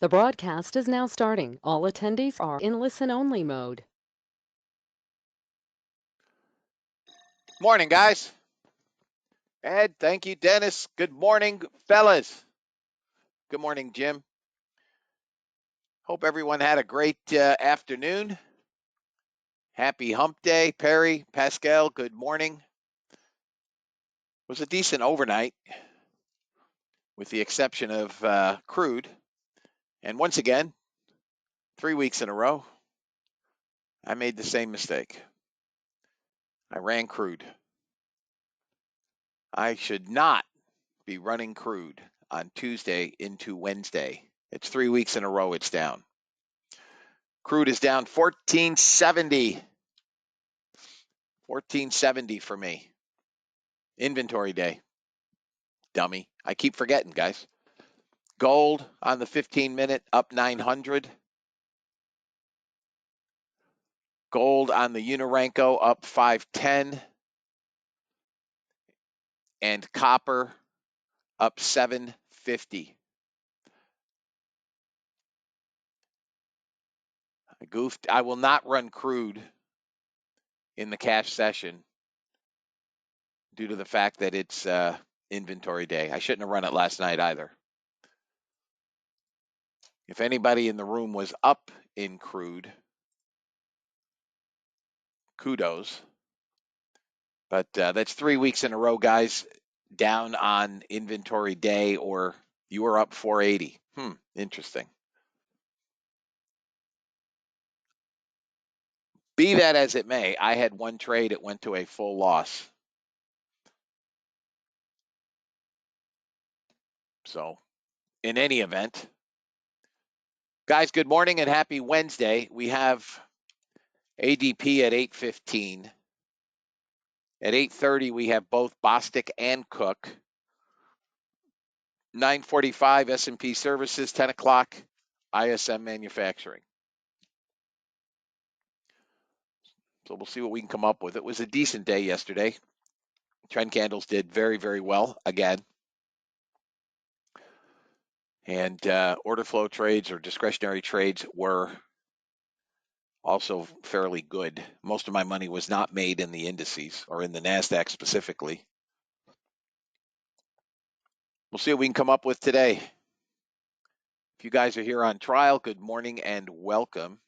The broadcast is now starting. All attendees are in listen-only mode. Morning, guys. Ed, thank you, Dennis. Good morning, fellas. Good morning, Jim. Hope everyone had a great afternoon. Happy hump day, Perry, Pascal, good morning. It was a decent overnight, with the exception of crude. And once again, 3 weeks in a row, I made the same mistake. I ran crude. I should not be running crude on Tuesday into Wednesday. It's 3 weeks in a row it's down. Crude is down 1470. 1470 for me. Inventory day. Dummy. I keep forgetting, guys. Gold on the 15-minute up 900. Gold on the Unorenco up 510. And copper up 750. I goofed. I will not run crude in the cash session due to the fact that it's inventory day. I shouldn't have run it last night either. If anybody in the room was up in crude, kudos. But that's 3 weeks in a row, guys, down on inventory day, or you were up 480. Interesting. Be that as it may, I had one trade. It went to a full loss. So in any event, guys, good morning and happy Wednesday. We have ADP at 8:15. At 8:30, we have both Bostic and Cook. 9:45, S&P Services. 10 o'clock, ISM Manufacturing. So we'll see what we can come up with. It was a decent day yesterday. Trend candles did very, very well again. And order flow trades or discretionary trades were also fairly good. Most of my money was not made in the indices or in the NASDAQ specifically. We'll see what we can come up with today. If you guys are here on trial, good morning and welcome.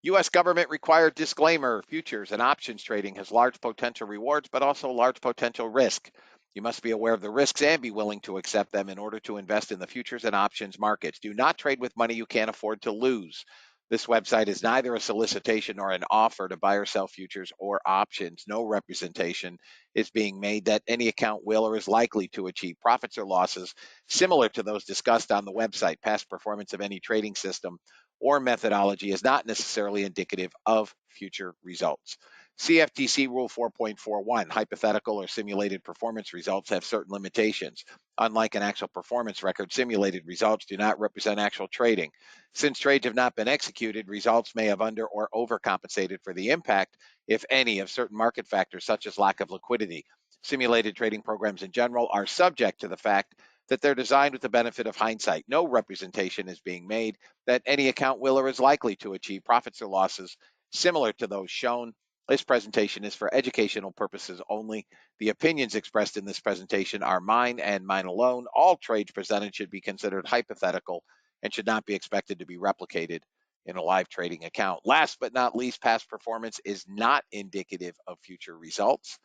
U.S. government required disclaimer: futures and options trading has large potential rewards, but also large potential risk. You must be aware of the risks and be willing to accept them in order to invest in the futures and options markets. Do not trade with money you can't afford to lose. This website is neither a solicitation nor an offer to buy or sell futures or options. No representation is being made that any account will or is likely to achieve profits or losses similar to those discussed on the website. Past performance of any trading system or methodology is not necessarily indicative of future results. CFTC Rule 4.41, hypothetical or simulated performance results have certain limitations. Unlike an actual performance record, simulated results do not represent actual trading. Since trades have not been executed, results may have under or overcompensated for the impact, if any, of certain market factors such as lack of liquidity. Simulated trading programs in general are subject to the fact that they're designed with the benefit of hindsight. No representation is being made that any account will or is likely to achieve profits or losses similar to those shown. This presentation is for educational purposes only. The opinions expressed in this presentation are mine and mine alone. All trades presented should be considered hypothetical and should not be expected to be replicated in a live trading account. Last but not least, past performance is not indicative of future results.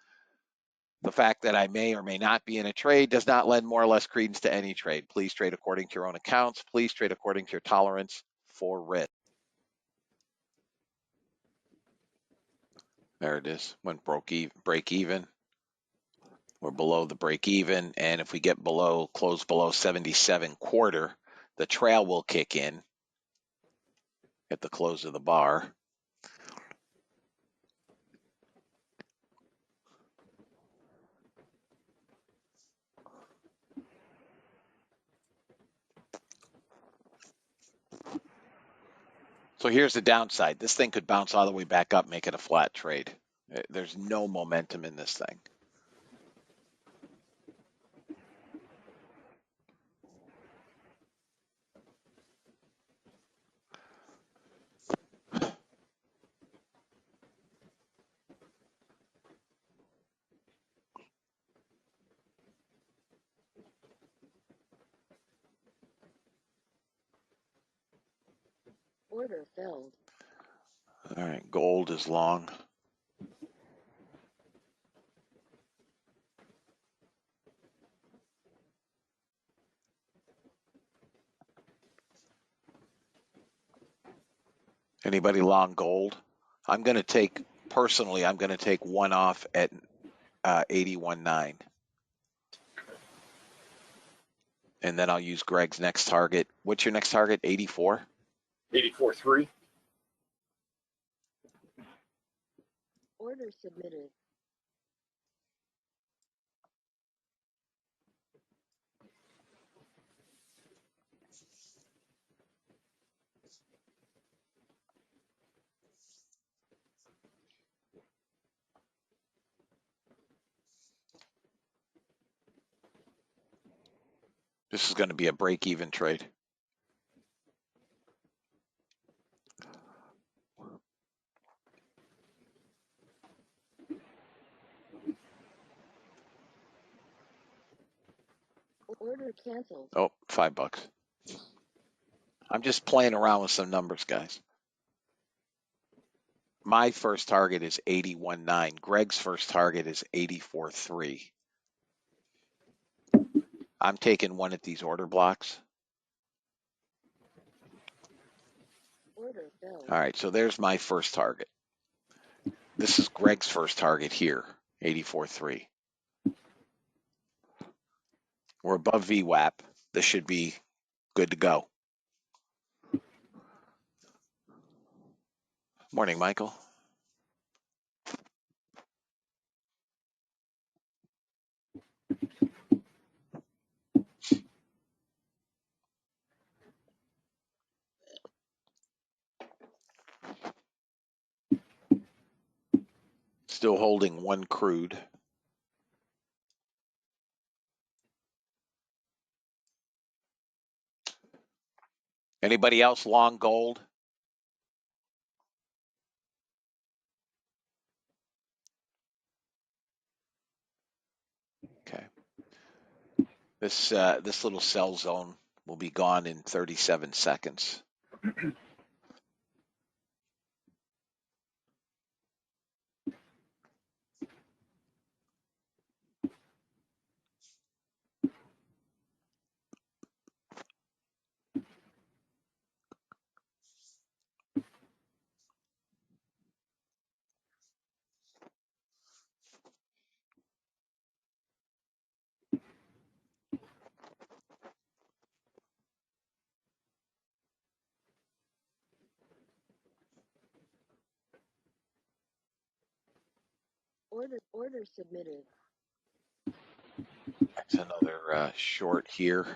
The fact that I may or may not be in a trade does not lend more or less credence to any trade. Please trade according to your own accounts. Please trade according to your tolerance for risk. There it is. Went break even. We're below the break even. And if we get below, close below 77.25, the trail will kick in at the close of the bar. So here's the downside. This thing could bounce all the way back up, make it a flat trade. There's no momentum in this thing. Order filled. All right, gold is long. Anybody long gold? I'm going to take, personally, I'm going to take one off at 81.9. And then I'll use Greg's next target. What's your next target? 84? 84.3. Order submitted. This is going to be a break-even trade. Order canceled. Oh, $5. I'm just playing around with some numbers, guys. My first target is 81.9. Greg's first target is 84.3. I'm taking one at these order blocks. Order filled. All right, so there's my first target. This is Greg's first target here, 84.3. We're above VWAP. This should be good to go. Morning, Michael. Still holding one crude. Anybody else long gold? Okay. This little sell zone will be gone in 37 seconds. Order submitted. That's another short here.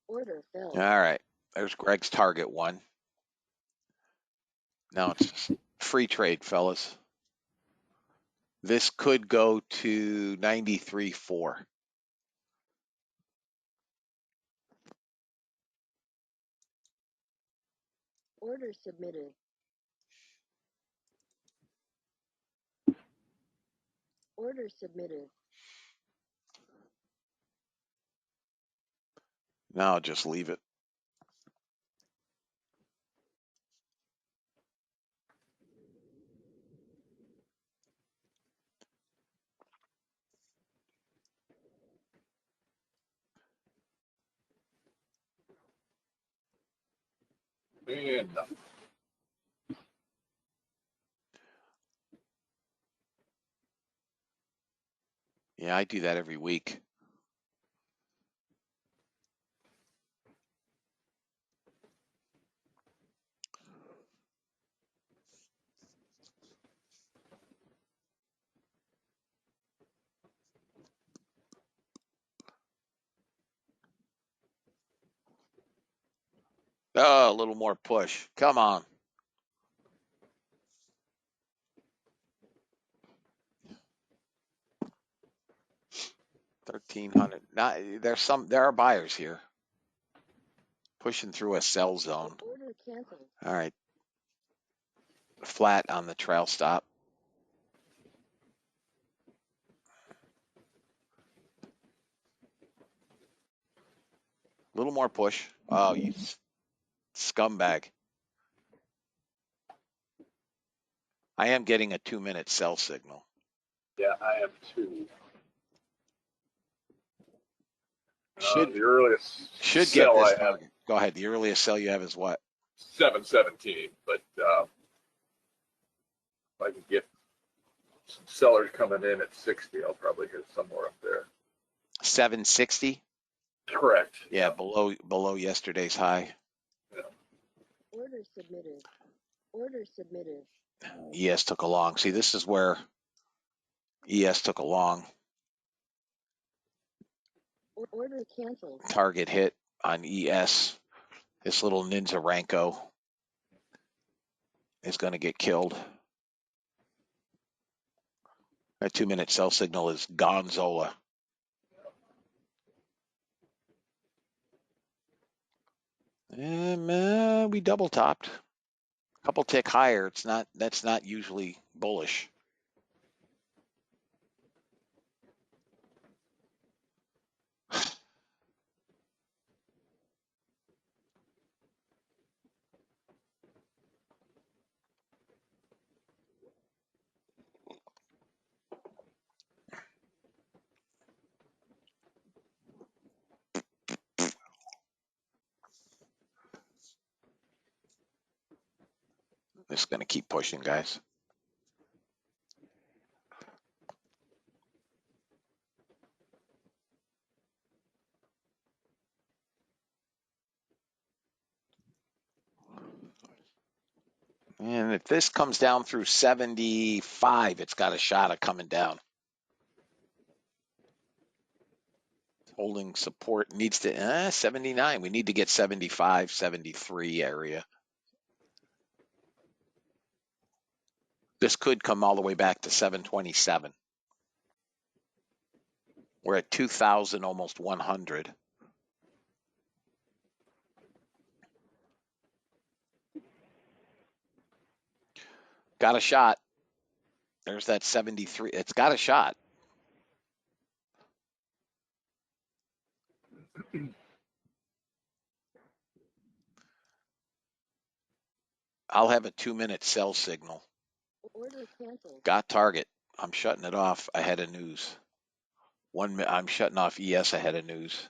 Order filled. All right. There's Greg's target one. Now it's just free trade, fellas. This could go to 93.4. Order submitted. Order submitted. Now I'll just leave it. And Yeah, I do that every week. Oh, a little more push. Come on. $1,300. Now, there are buyers here. Pushing through a sell zone. Order canceled. All right. Flat on the trail stop. little more push. Oh, you scumbag. I am getting a 2-minute sell signal. Yeah, I am too. Should The earliest get sell this I have target. Go ahead. The earliest sell you have is what? 717, but if I can get some sellers coming in at 60, I'll probably hit somewhere up there. 760? Correct. Yeah, below yesterday's high. Order submitted. Order submitted. ES took a long. See, this is where ES took a long. Order canceled. Target hit on ES. This little Ninja Ranko is going to get killed. That 2-minute sell signal is Gonzola. And we double topped. A couple tick higher. That's not usually bullish. This is going to keep pushing, guys. And if this comes down through 75, it's got a shot of coming down. Holding support needs to 79. We need to get 75, 73 area. This could come all the way back to 727. We're at 2,000, almost 100. Got a shot. There's that 73. It's got a shot. I'll have a 2-minute sell signal. Order canceled. Got target. I'm shutting it off ahead of news. I'm shutting off ES ahead of news.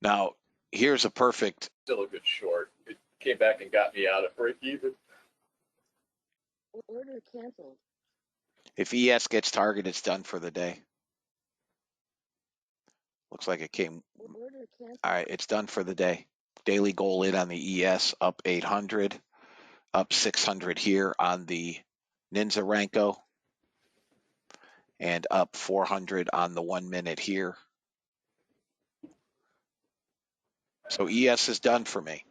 Now, here's a perfect. Still a good short. It came back and got me out at break even. Order canceled. If ES gets target, it's done for the day. Looks like it came. Order canceled. All right, it's done for the day. Daily goal in on the ES, up 800, up 600 here on the Ninja Ranko, and up 400 on the 1 minute here. So ES is done for me.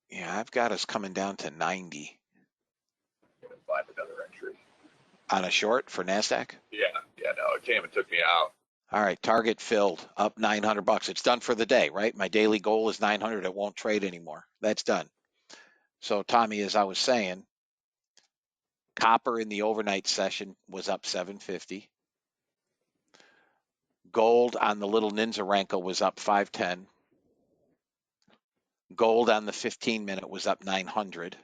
Yeah, I've got us coming down to 90 Find another entry. on a short for NASDAQ. Yeah, no, it came and took me out. All right, target filled, up 900 bucks. It's done for the day, right? My daily goal is 900. It won't trade anymore. That's done. So Tommy, as I was saying, copper in the overnight session was up 750. Gold on the little Ninja Ranko was up 510. Gold on the 15-minute was up 900.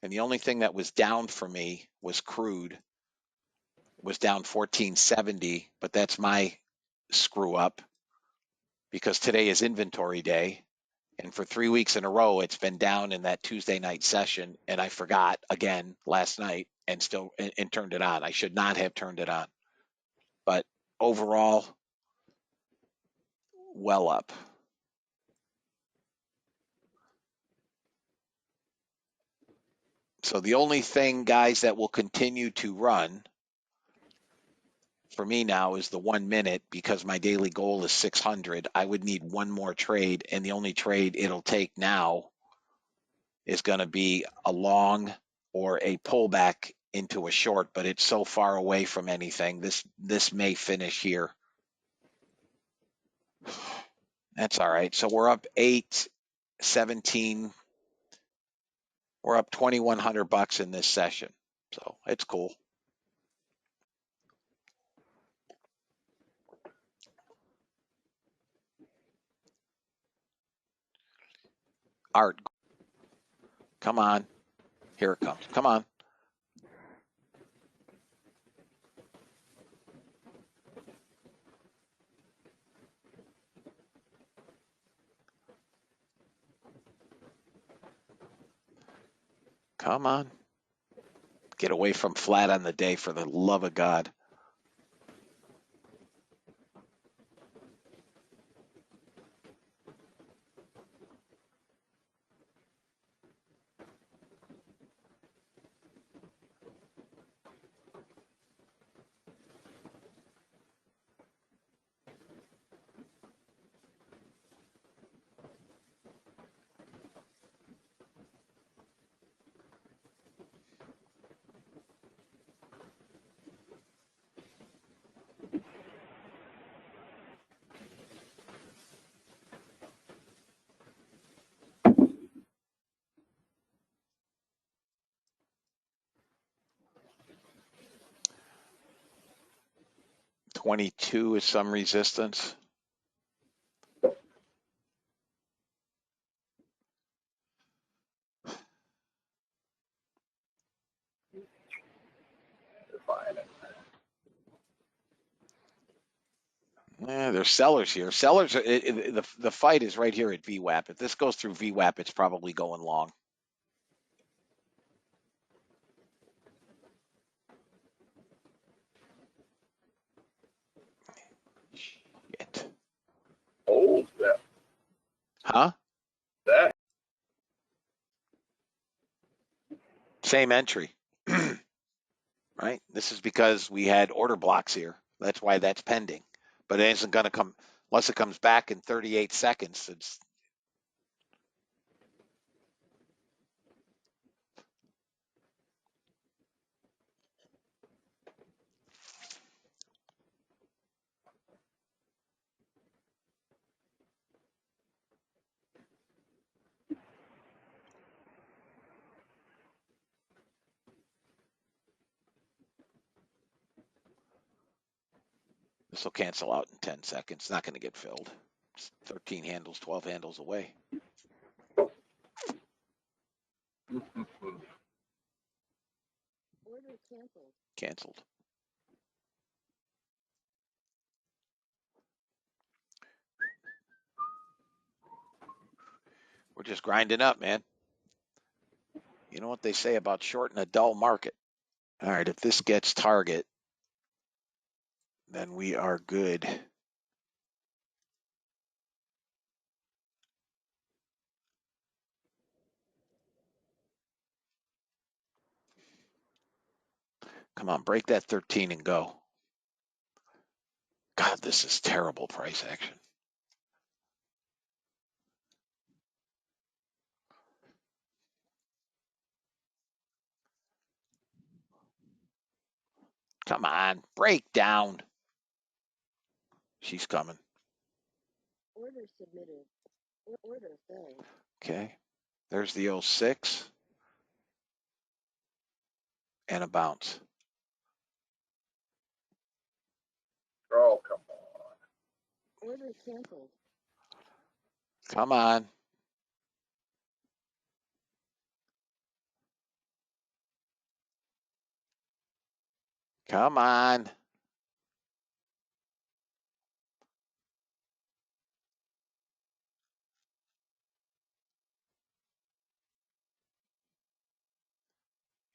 And the only thing that was down for me was crude. Was down 1470, but that's my screw up because today is inventory day. And for 3 weeks in a row, it's been down in that Tuesday night session. And I forgot again last night and turned it on. I should not have turned it on. But overall, well up. So the only thing, guys, that will continue to run for me now is the 1 minute because my daily goal is 600. I would need one more trade, and the only trade it'll take now is going to be a long or a pullback into a short, but it's so far away from anything. This may finish here. That's all right. So we're up 817. We're up $2,100 in this session. So it's cool. Art, come on. Here it comes. Come on. Come on. Get away from flat on the day, for the love of God. $22 is some resistance. Define it. There's sellers here. Sellers, the fight is right here at VWAP. If this goes through VWAP, it's probably going long. Shit. Oh, that. Huh? That. Same entry. Right? This is because we had order blocks here. That's why that's pending. But it isn't going to come unless it comes back in 38 seconds. This will cancel out in 10 seconds. It's not going to get filled. It's 13 handles, 12 handles away. Order canceled. Canceled. We're just grinding up, man. You know what they say about shorting a dull market. All right, if this gets target, then we are good. Come on, break that 13 and go. God, this is terrible price action. Come on, break down. She's coming. Order submitted. Order filled. Okay. There's the 06 and a bounce. Oh, come on. Order canceled. Come on. Come on.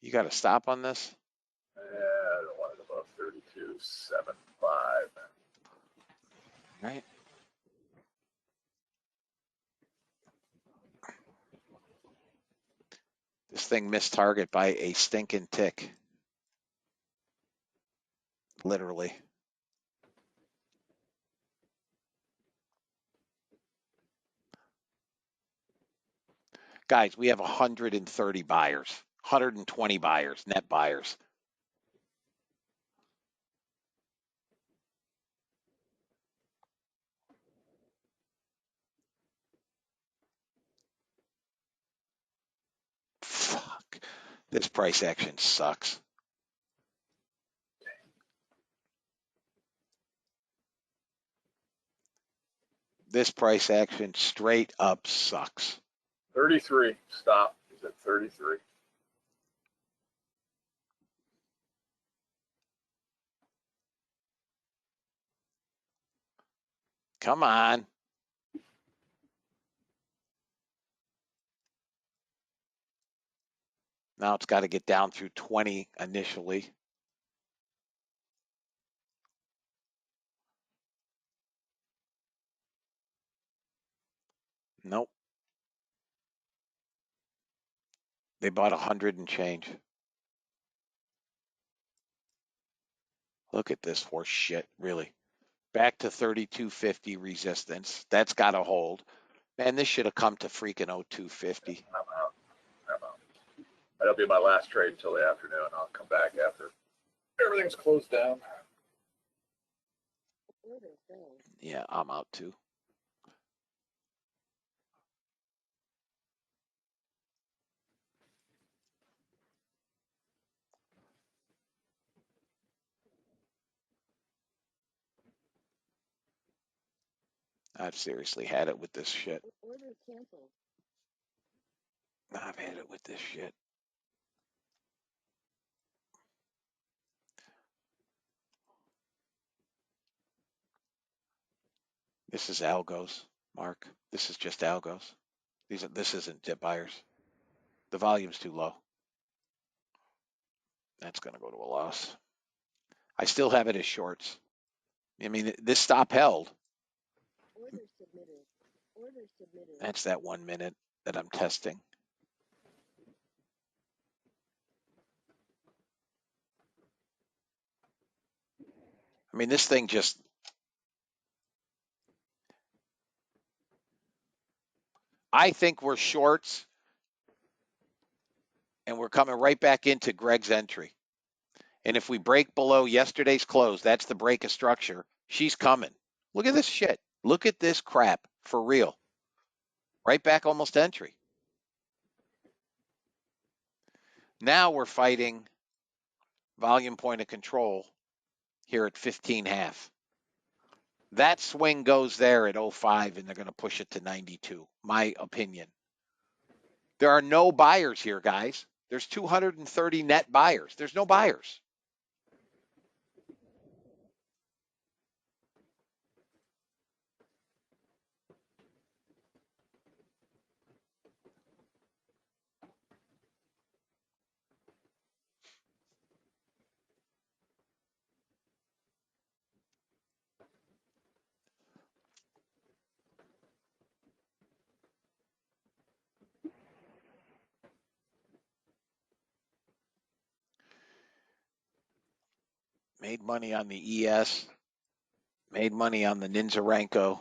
You got to stop on this? Yeah, I don't want it above 32.75. Right. This thing missed target by a stinking tick. Literally. Guys, we have 130 buyers, 120 buyers, net buyers. This price action sucks. This price action straight up sucks. 33. Stop. Is at 33. Come on. Now it's got to get down through 20 initially. Nope. They bought 100 and change. Look at this horse shit, really. Back to 3250 resistance. That's got to hold. Man, this should have come to freaking 0250. I'm out. I'm out. That'll be my last trade until the afternoon. I'll come back after everything's closed down. Order failed. Yeah, I'm out too. I've seriously had it with this shit. Order canceled. I've had it with this shit. This is algos, Mark. This is just algos. This isn't dip buyers. The volume's too low. That's going to go to a loss. I still have it as shorts. I mean, this stop held. Order submitted. Order submitted. That's that 1 minute that I'm testing. I mean, this thing just, I think we're shorts and we're coming right back into Greg's entry. And if we break below yesterday's close, that's the break of structure. She's coming. Look at this shit. Look at this crap for real. Right back almost to entry. Now we're fighting volume point of control here at 15.5. That swing goes there at 05 and they're going to push it to 92, my opinion. There are no buyers here, guys. There's 230 net buyers. There's no buyers. Made money on the ES. Made money on the Ninzarenko.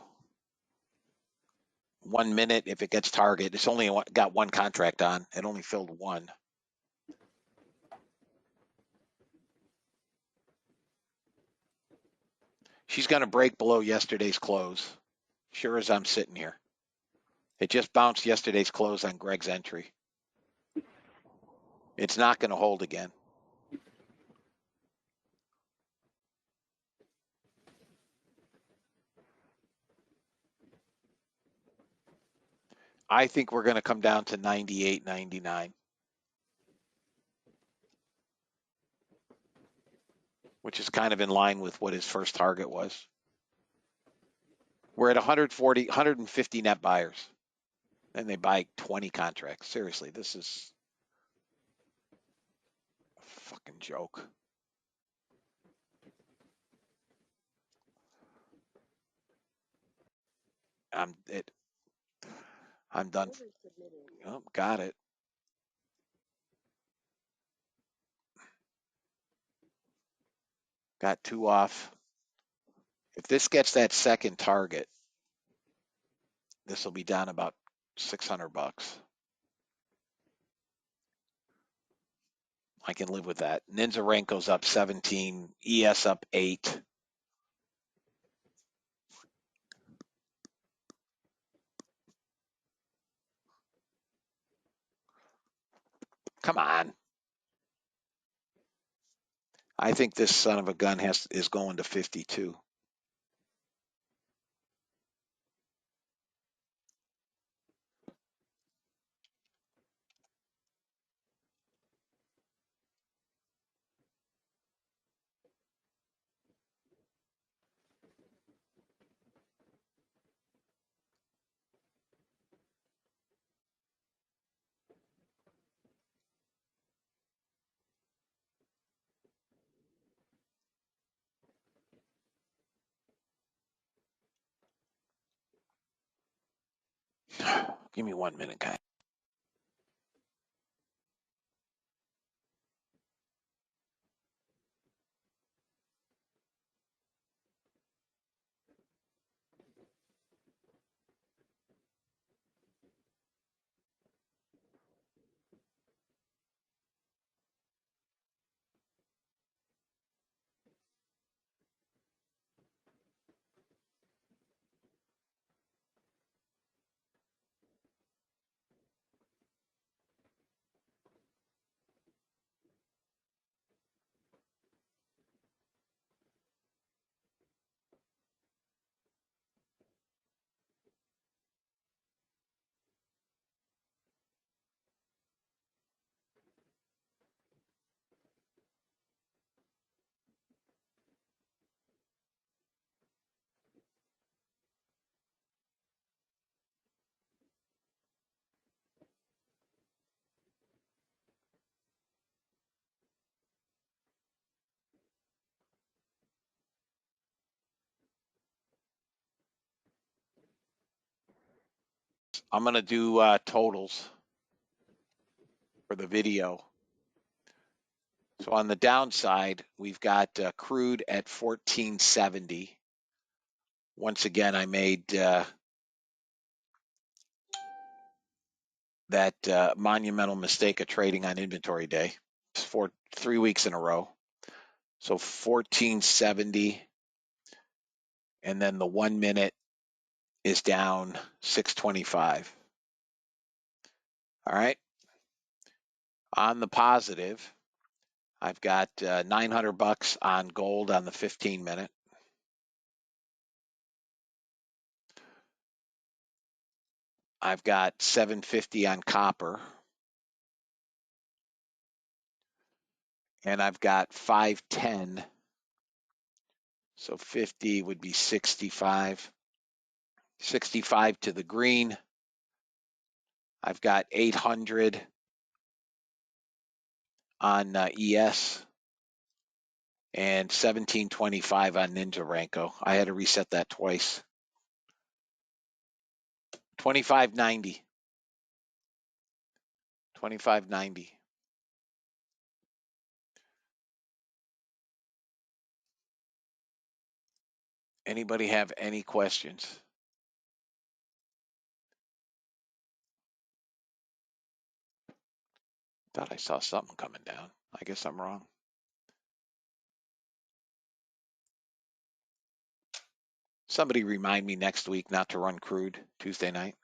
1 minute if it gets target. It's only got one contract on. It only filled one. She's going to break below yesterday's close. Sure as I'm sitting here. It just bounced yesterday's close on Greg's entry. It's not going to hold again. I think we're going to come down to 98, 99. Which is kind of in line with what his first target was. We're at 140, 150 net buyers. And they buy 20 contracts. Seriously, this is a fucking joke. I'm done. Order submitted. Oh, got it. Got 2 off. If this gets that second target, this will be down about $600. I can live with that. Ninzarenko's up 17, ES up 8. Come on. I think this son of a gun is going to 52. Give me 1 minute, guys. I'm going to do totals for the video. So on the downside, we've got crude at 1470. Once again, I made that monumental mistake of trading on inventory day for 3 weeks in a row. So 1470, and then the 1 minute is down 625. All right. On the positive, I've got $900 on gold on the 15 minute. I've got 750 on copper. And I've got 510. So 50 would be 65. 65 to the green. I've got 800 on ES and 1725 on Ninja Renko. I had to reset that twice. 2590. 2590. Anybody have any questions? Thought I saw something coming down. I guess I'm wrong. Somebody remind me next week not to run crude Tuesday night.